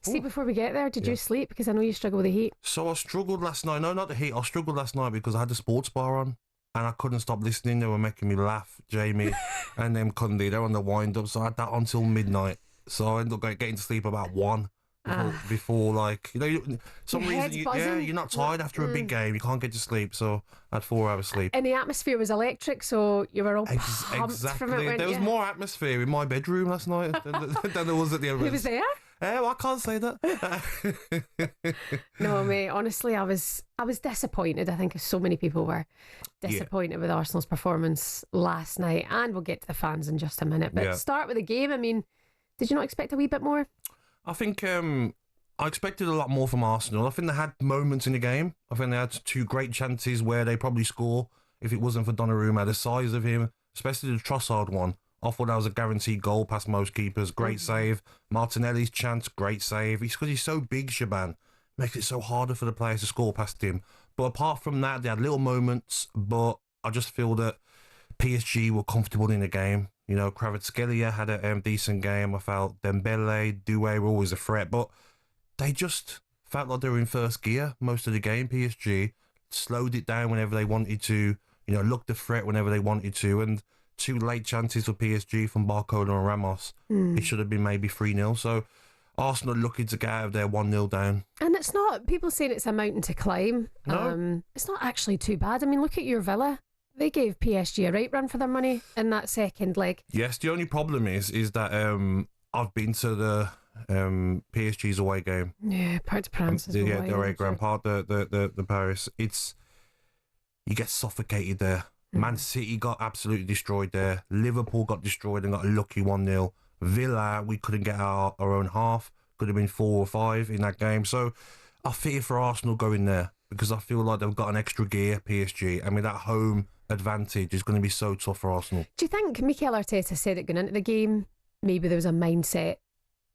See, before we get there, did you sleep? Because I know you struggle with the heat. So I struggled last night. No, not the heat. I struggled last night because I had the sports bar on and I couldn't stop listening. They were making me laugh, Jamie and them Cundy. They were on the wind-up, so I had that until midnight. So I ended up getting to sleep about 1 before like, some reason, you're not tired after a big game. You can't get to sleep, so I had 4 hours sleep. And the atmosphere was electric, so you were all pumped from it. There was more atmosphere in my bedroom last night than there was at the others. Who was there? Well, I can't say that. No, mate, honestly, I was disappointed. I think so many people were disappointed with Arsenal's performance last night, and we'll get to the fans in just a minute. But start with the game. I mean, did you not expect a wee bit more? I think I expected a lot more from Arsenal. I think they had moments in the game. I think they had 2 great chances where they probably score if it wasn't for Donnarumma. The size of him, especially the Trossard one, I thought that was a guaranteed goal past most keepers. Great save. Martinelli's chance, great save. It's because he's so big, Shebahn. Makes it so harder for the players to score past him. But apart from that, they had little moments, but I just feel that PSG were comfortable in the game. Kvaratskhelia had a decent game. I felt Dembele, Doué were always a threat, but they just felt like they were in first gear most of the game. PSG slowed it down whenever they wanted to, looked the threat whenever they wanted to, and 2 late chances for PSG from Barcola and Ramos. It should have been maybe 3-0. So Arsenal looking to get out of there 1-0 down. And it's not, people saying it's a mountain to climb. No. It's not actually too bad. I mean, look at your Villa. They gave PSG a right run for their money in that second leg. Yes, the only problem is that I've been to the PSG's away game. Yeah, Parc des Princes. The away ground, part the Paris. You get suffocated there. Man City got absolutely destroyed there. Liverpool got destroyed and got a lucky 1-0. Villa, we couldn't get our own half. Could have been 4 or 5 in that game. So I fear for Arsenal going there because I feel like they've got an extra gear, PSG. I mean, that home advantage is going to be so tough for Arsenal. Do you think Mikel Arteta said it going into the game? Maybe there was a mindset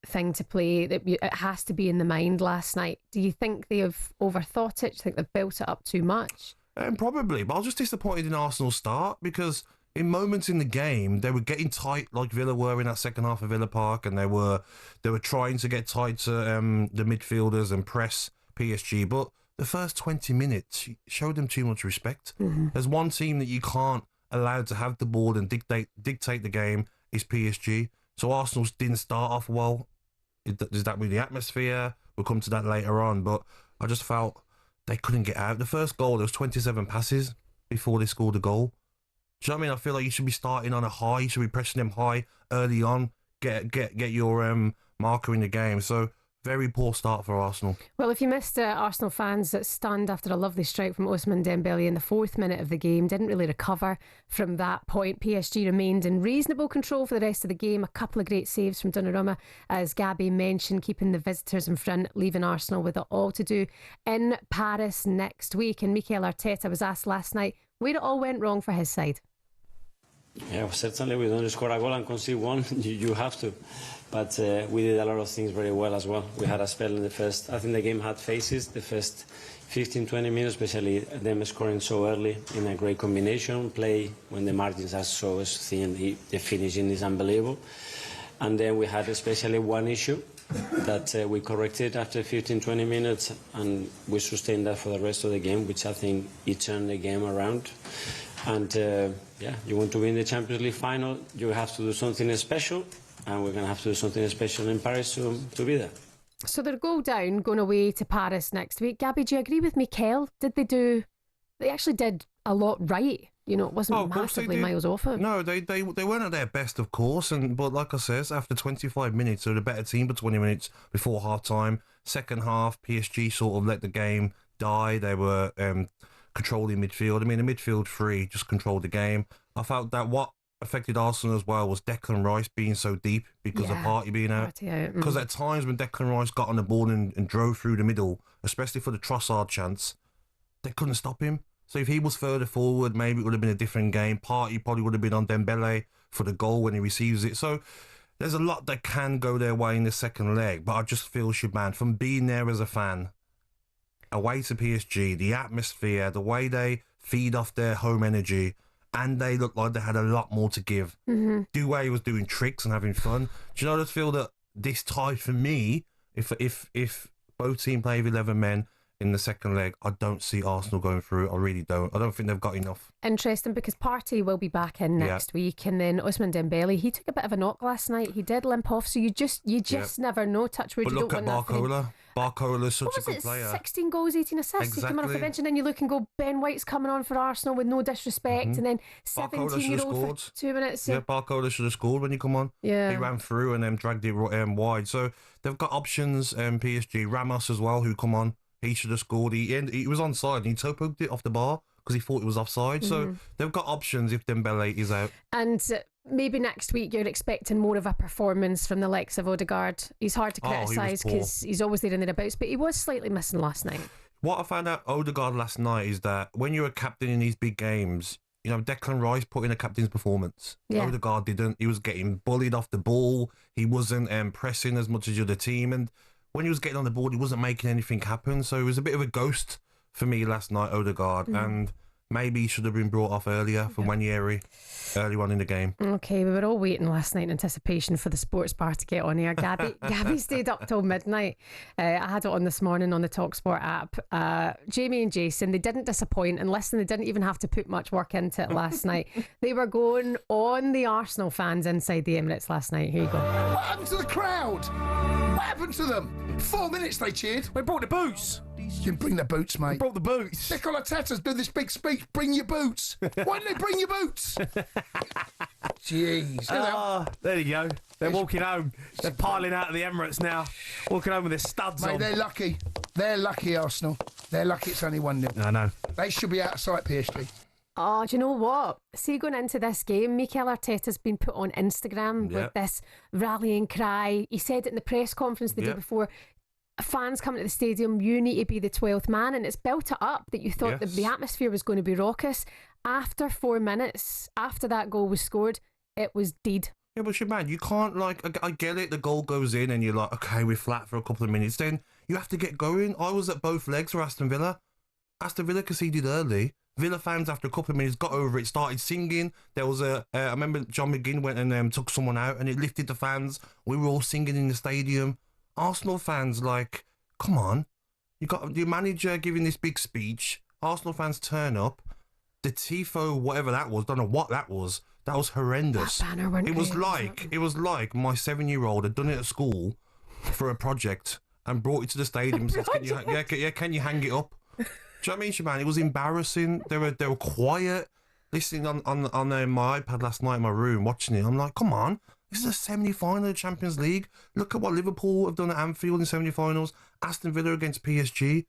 thing to play that it has to be in the mind last night. Do you think they have overthought it? Do you think they've built it up too much? Probably, but I was just disappointed in Arsenal's start because in moments in the game they were getting tight like Villa were in that second half of Villa Park, and they were trying to get tight to the midfielders and press PSG, but the first 20 minutes showed them too much respect. There's one team that you can't allow to have the ball and dictate the game is PSG. So Arsenal didn't start off well. Is that with the atmosphere? We'll come to that later on, but I just felt they couldn't get out. The first goal, there was 27 passes before they scored a goal. Do you know what I mean? I feel like you should be starting on a high. You should be pressing them high early on. Get your marker in the game. So very poor start for Arsenal. Well, if you missed Arsenal fans that stunned after a lovely strike from Ousmane Dembele in the 4th minute of the game, didn't really recover from that point. PSG remained in reasonable control for the rest of the game. A couple of great saves from Donnarumma, as Gabby mentioned, keeping the visitors in front, leaving Arsenal with it all to do in Paris next week. And Mikel Arteta was asked last night where it all went wrong for his side. Yeah, certainly we don't score a goal and concede one. You have to. But we did a lot of things very well as well. We had a spell in the first, I think the game had phases, the first 15, 20 minutes, especially them scoring so early in a great combination play when the margins are so thin, the finishing is unbelievable. And then we had especially one issue that we corrected after 15, 20 minutes, and we sustained that for the rest of the game, which I think it turned the game around. And you want to win the Champions League final, you have to do something special, and we're going to have to do something special in Paris to be there. So they're going away to Paris next week. Gabby, do you agree with Mikel? They actually did a lot right. It wasn't massively miles off it. No, they weren't at their best, of course. But like I says, after 25 minutes, they were the better team for 20 minutes before half-time. Second half, PSG sort of let the game die. They were controlling midfield. I mean, the midfield three just controlled the game. I felt that what affected Arsenal as well was Declan Rice being so deep because of Partey being out. Because at times when Declan Rice got on the ball and drove through the middle, especially for the Trossard chance, they couldn't stop him. So if he was further forward, maybe it would have been a different game. Partey probably would have been on Dembele for the goal when he receives it. So there's a lot that can go their way in the second leg. But I just feel, Shebahn, from being there as a fan, away to PSG, the atmosphere, the way they feed off their home energy, and they looked like they had a lot more to give. Doué was doing tricks and having fun. Do you know, I just feel that this tie for me If both teams play with 11 men in the second leg, I don't see Arsenal going through. I really don't. I don't think they've got enough. Interesting, because Partey will be back in next week, and then Ousmane Dembele, he took a bit of a knock last night. He did limp off, so you just never know. Touch wood. But you look don't at want Barcola. Barcola's such a good it? player. 16 goals, 18 assists. Exactly. He came on off the bench, and then you look and go, Ben White's coming on for Arsenal with no disrespect, and then 17-year-old for 2 minutes. Yeah, Barcola should have scored when you come on. Yeah. He ran through and then dragged it wide. So they've got options. PSG, Ramos as well, who come on. He should have scored. He was onside and he toe-poked it off the bar because he thought it was offside. So they've got options if Dembele is out. And maybe next week you're expecting more of a performance from the likes of Odegaard. He's hard to criticise because he's always there and thereabouts, but he was slightly missing last night. What I found out Odegaard last night is that when you're a captain in these big games, you know, Declan Rice put in a captain's performance. Yeah. Odegaard didn't. He was getting bullied off the ball. He wasn't pressing as much as the other team. And when he was getting on the board, he wasn't making anything happen. So it was a bit of a ghost for me last night, Odegaard. And maybe he should have been brought off earlier for Wanyeri, early on in the game. Okay, we were all waiting last night in anticipation for the sports bar to get on here. Gabby stayed up till midnight. I had it on this morning on the talkSPORT app. Jamie and Jason, they didn't disappoint, and listen, they didn't even have to put much work into it last night. They were going on the Arsenal fans inside the Emirates last night. Here you go. What happened to the crowd? What happened to them? 4 minutes they cheered. We brought the boots. You can bring the boots, mate. We brought the boots. Nicola Tata's doing this big speech. Bring your boots. Why didn't they bring your boots? Jeez. There you go. They're walking home. They're piling out of the Emirates now. Walking home with their studs on. Mate, they're lucky. They're lucky, Arsenal. They're lucky it's only 1-0. I know. They should be out of sight, PSG. Oh, do you know what? See, going into this game, Mikel Arteta's been put on Instagram with this rallying cry. He said it in the press conference the day before. Fans coming to the stadium, you need to be the 12th man, and it's built it up that you thought the atmosphere was going to be raucous. After 4 minutes, after that goal was scored, it was dead. Yeah, but Shebahn, you can't, I get it, the goal goes in and you're like, okay, we're flat for a couple of minutes, then you have to get going. I was at both legs for Aston Villa. Aston Villa conceded early. Villa fans, after a couple of minutes, got over it, started singing. There was I remember John McGinn went and took someone out, and it lifted the fans. We were all singing in the stadium. Arsenal fans, come on. You got your manager giving this big speech. Arsenal fans turn up. The tifo, whatever that was, don't know what that was. That was horrendous. That banner went it was like my 7-year-old had done it at school for a project and brought it to the stadium and says, can you hang it up? Do you know what I mean, Shebahn? It was embarrassing. They were quiet. Listening on my iPad last night in my room, watching it. I'm like, come on. This is a semi-final of the Champions League. Look at what Liverpool have done at Anfield in semi-finals. Aston Villa against PSG.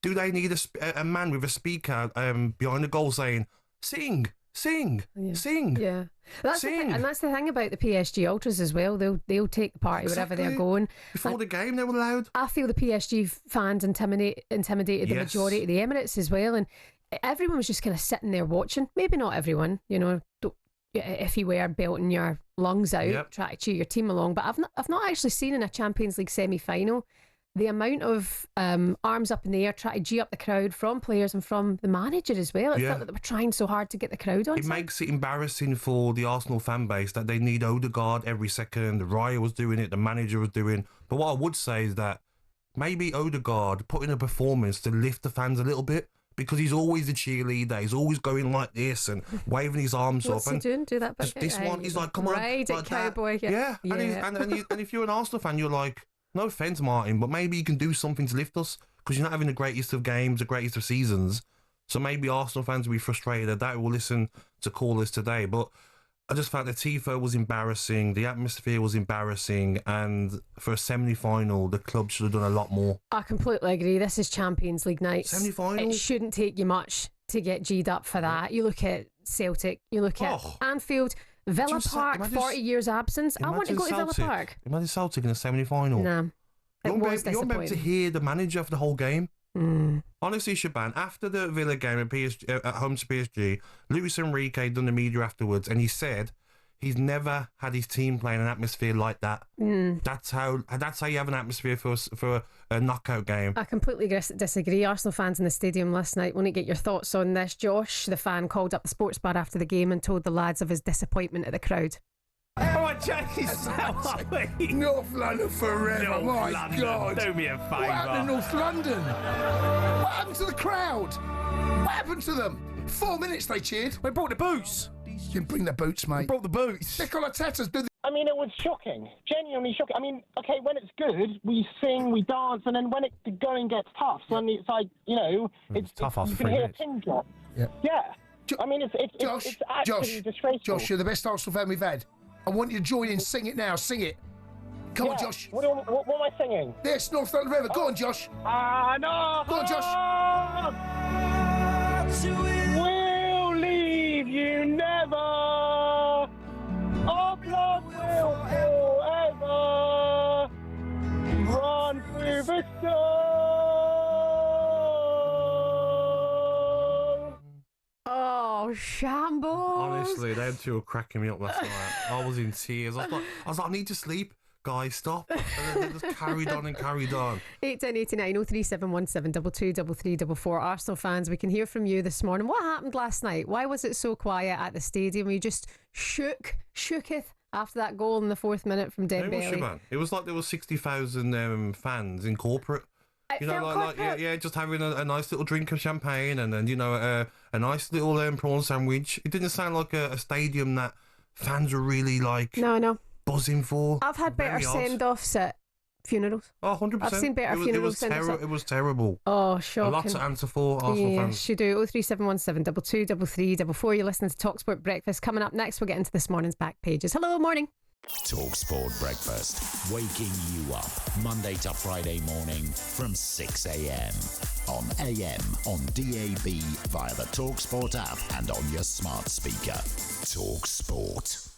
Do they need a man with a speaker behind the goal saying, sing, sing, sing? Yeah. That's the thing, and that's the thing about the PSG ultras as well. They'll take the party wherever they're going. Before the game, they were loud. I feel the PSG fans intimidated the majority of the Emirates as well, and everyone was just kind of sitting there watching. Maybe not everyone, if you were belting your lungs out, trying to cheer your team along. But I've not actually seen in a Champions League semi-final the amount of arms up in the air trying to G up the crowd from players and from the manager as well. I felt that they were trying so hard to get the crowd on. It makes it embarrassing for the Arsenal fan base that they need Odegaard every second. Raya was doing it, the manager was doing. But what I would say is that maybe Odegaard put in a performance to lift the fans a little bit. Because he's always a cheerleader, he's always going like this and waving his arms What's up. He doing? Do that bit. This one, he's like, come on, ride it, cowboy. Yeah. And if you're an Arsenal fan, you're like, no offence, Martin, but maybe you can do something to lift us because you're not having the greatest of games, the greatest of seasons. So maybe Arsenal fans will be frustrated at that. Will listen to callers today, but I just felt the tifo was embarrassing, the atmosphere was embarrassing, and for a semi-final, the club should have done a lot more. I completely agree. This is Champions League night. Semi-final? It shouldn't take you much to get G'd up for that. You look at Celtic, you look at Anfield, Villa Park, 40 years absence. I want to go to Villa Park. Imagine Celtic in a semi-final. Nah, it was disappointing. You won't be able to hear the manager for the whole game. Honestly, Shebahn, after the Villa game at home to PSG, Luis Enrique done the media afterwards, and he said he's never had his team playing an atmosphere like that. That's how you have an atmosphere for a knockout game. I completely disagree. Arsenal fans in the stadium last night. Want to get your thoughts on this? Josh, the fan, called up the sports bar after the game and told the lads of his disappointment at the crowd. Come on, Chase. North London forever. North My London, God. do me a favour. What happened in North London? What happened to the crowd? What happened to them? 4 minutes they cheered. We brought the boots. You can bring the boots, mate. Brought the boots. Nicola Tetta's do the... I mean, it was shocking. Genuinely shocking. I mean, okay, when it's good, we sing, we dance, and then when the going gets tough, then it's like, you know, it's tough you after can 3 hear minutes. a pin drop. Yeah. Yeah. I mean, it's Josh, actually disgraceful. Josh, you're the best Arsenal fan we've had. I want you to join in, sing it now, sing it. Come on, Josh. What am I singing? Yes, North London River. Go on, Josh. No. Go on, Josh. We'll leave you never. Our blood will forever run through the snow. Oh, shambles. Honestly, them two were cracking me up last night. I was in tears. I was like, I need to sleep. Guys, stop. And then they just carried on and carried on. 81089 03717 223344. Arsenal fans, we can hear from you this morning. What happened last night? Why was it so quiet at the stadium? You just shooketh after that goal in the 4th minute from It was Dembele. Shebahn. It was like there was 60,000 fans in corporate. It You know, felt like corporate. yeah, just having a nice little drink of champagne and then, you know, a nice little prawn sandwich. It didn't sound like a stadium that fans were really like No. buzzing for. I've had better Very odd. send-offs at funerals. Oh, 100%. I've seen better funerals send us up. It was terrible. Oh, A shocking. lot to answer for, Arsenal fans. Yes, you do. 03717 223344. You're listening to talkSPORT Breakfast. Coming up next, we'll get into this morning's back pages. Hello, morning. talkSPORT Breakfast, waking you up Monday to Friday morning from 6 a.m. on AM, on DAB, via the talkSPORT app and on your smart speaker. talkSPORT.